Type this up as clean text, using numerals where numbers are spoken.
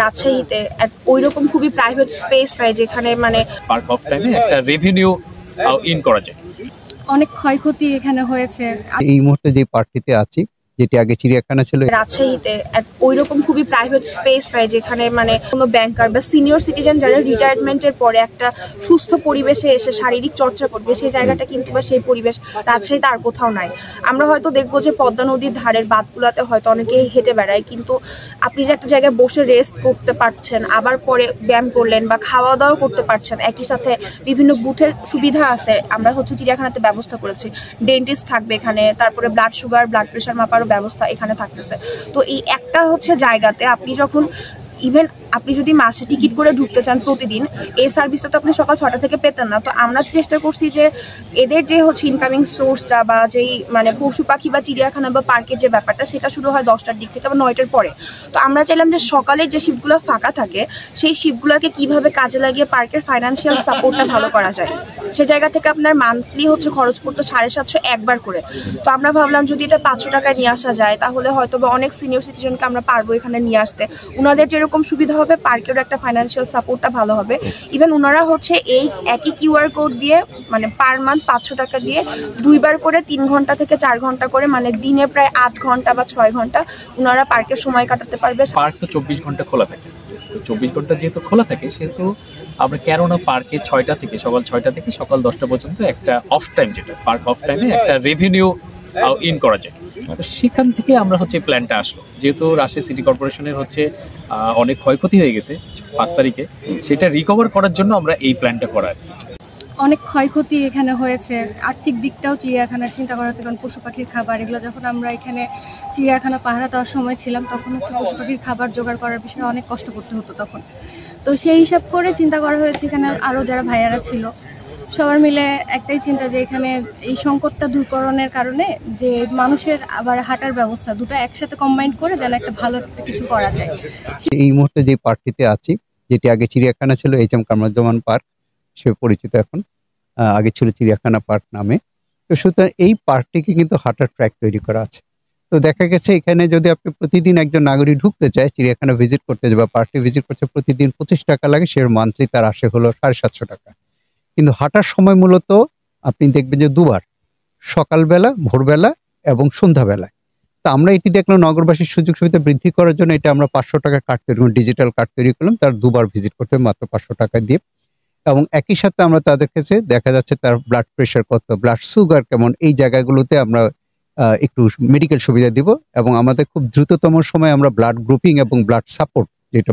রাজশাহীতে ওইরকম খুবই প্রাইভেট স্পেস পায় যেখানে মানে পার্ক অফ টাইমে একটা রেভিনিউ ইন করা যায়। অনেক ক্ষয়ক্ষতি এখানে হয়েছে। এই মুহূর্তে যে পার্কটিতে আছি, যেটি আগে চিড়িয়াখানা ছিল, রাজশাহীতে ওইরকম খুবই প্রাইভেট স্পেস পায় যেখানে মানে কোনো ব্যাংকার বা সিনিয়র সিটিজেন যারা রিটায়ারমেন্টের পরে একটা সুস্থ পরিবেশে এসে শারীরিক চর্চা করবে, সেই জায়গাটা কিন্তু বা সেই পরিবেশ রাজশাহীতে আর কোথাও নাই। আমরা হয়তো দেখবো যে পদ্মা নদীর ধারের বাঁধগুলোতে হয়তো অনেকেই হেঁটে বেড়ায়, কিন্তু আপনি যে একটা জায়গায় বসে রেস্ট করতে পারছেন, আবার পরে ব্যায়াম করলেন বা খাওয়া দাওয়া করতে পারছেন, একই সাথে বিভিন্ন বুথের সুবিধা আছে। আমরা চিড়িয়াখানাতে ব্যবস্থা করেছি, ডেন্টিস্ট থাকবে এখানে, তারপরে ব্লাড সুগার ব্লাড প্রেশার মাপারও ব্যবস্থা এখানে থাকতেছে। তো এই একটা জায়গাতে আপনি যখন ইভেন আপনি যদি মাসে টিকিট করে ঢুকতে চান প্রতিদিন, এই সার্ভিসটা তো আপনি সকাল 6টা থেকে পেতেন না। তো আমরা চেষ্টা করছি যে এদের যে ইনকামিং সোর্সটা বা যেই মানে পশু পাখি বা চিড়িয়াখানা বা পার্কের যে ব্যাপারটা, সেটা শুরু হয় 10টার দিক থেকে বা 9টার পরে। তো আমরা চাইলাম যে সকালের যে শিপগুলো ফাঁকা থাকে, সেই শিপগুলোকে কিভাবে কাজে লাগিয়ে পার্কের ফাইন্যান্সিয়াল সাপোর্টটা ভালো করা যায়। সে জায়গা থেকে আপনার মান্থলি খরচ পড়তো 750 একবার করে। তো আমরা ভাবলাম যদি এটা 500 টাকায় নিয়ে আসা যায়, তাহলে হয়তো বা অনেক সিনিয়র সিটিজেনকে আমরা পারবো এখানে নিয়ে আসতে। ওনাদের যেরকম সুবিধা হবে, পার্কেরও একটা ফাইন্যান্সিয়াল সাপোর্টটা ভালো হবে। ইভেন ওনারা এই একই কিউআর কোড দিয়ে মানে পার মান্থ 500 টাকা দিয়ে 2বার করে 3 ঘন্টা থেকে 4 ঘন্টা করে, মানে দিনে প্রায় 8 ঘন্টা বা 6 ঘন্টা ওনারা পার্কের সময় কাটাতে পারবে। পার্ক তো 24 ঘন্টা খোলা থাকে, তো 24 ঘন্টা যেহেতু খোলা থাকে, সেহেতু আমরা কেননা পার্কে 6টা থেকে সকাল 6টা থেকে সকাল 10টা পর্যন্ত একটা অফ টাইম, যেটা পার্ক অফ টাইমে একটা রেভিনিউ ইন করা যায়। তো সেখান থেকে আমরা প্ল্যানটা আসলো, যেহেতু রাজশাহী সিটি কর্পোরেশনের অনেক ক্ষয়ক্ষতি হয়ে গেছে 5 তারিখে, সেটা রিকভার করার জন্য আমরা এই প্ল্যানটা করা। অনেক ক্ষয়ক্ষতি এখানে হয়েছে, আর্থিক দিকটাও চিড়িয়াখানার চিন্তা করা হচ্ছে, কারণ পশু পাখির খাবার এগুলো যখন আমরা এখানে চিড়িয়াখানা পাহারা দেওয়ার সময় ছিলাম, তখন পশু পাখির খাবার জোগাড় করার বিষয়ে অনেক কষ্ট করতে হতো তখন। তো সেই হিসাব করে চিন্তা করা হয়েছে, এখানে আরও যারা ভাইয়ারা ছিল সবার মিলে একটাই চিন্তা যে এখানে এই সংকটটা দূরকরণের কারণে যে মানুষের আবার হাঁটার ব্যবস্থা, দুটো একসাথে কম্বাইন করে যেন একটা ভালো একটা কিছু করা যায়। এই মুহূর্তে যে পার্কটিতে আছি, যেটি আগে চিড়িয়াখানা ছিল, এইচ.এম. কামরুজ্জামান পার্ক সে পরিচিত এখন, আগে ছিল চিড়িয়াখানা পার্ক নামে। তো সুতরাং এই পার্কটিকে কিন্তু হাঁটার ট্র্যাক তৈরি করা আছে। তো দেখা গেছে এখানে যদি আপনি প্রতিদিন একজন নাগরিক ঢুকতে চায়, চিড়িয়াখানা ভিজিট করতে যায় বা পার্কটি ভিজিট করতে প্রতিদিন 25 টাকা লাগে, সে মান্থলি তার আসে হলো 750 টাকা। কিন্তু হাঁটার সময় মূলত আপনি দেখবেন যে 2বার, সকালবেলা, ভোরবেলা এবং সন্ধ্যাবেলায়। তো আমরা এটি দেখলাম নগরবাসীর সুযোগ সুবিধা বৃদ্ধি করার জন্য এটা আমরা 500 টাকার কার্ড তৈরি করলাম, ডিজিটাল কার্ড তৈরি করলাম, তার 2বার ভিজিট করতে হবে মাত্র 500 টাকা দিয়ে। এবং একই সাথে আমরা তাদের কাছে দেখা যাচ্ছে তার ব্লাড প্রেশার কত, ব্লাড সুগার কেমন, এই জায়গাগুলোতে আমরা একটু মেডিকেল সুবিধা দিব। এবং আমাদের খুব দ্রুততম সময় আমরা ব্লাড গ্রুপিং এবং ব্লাড সাপোর্ট, যেটা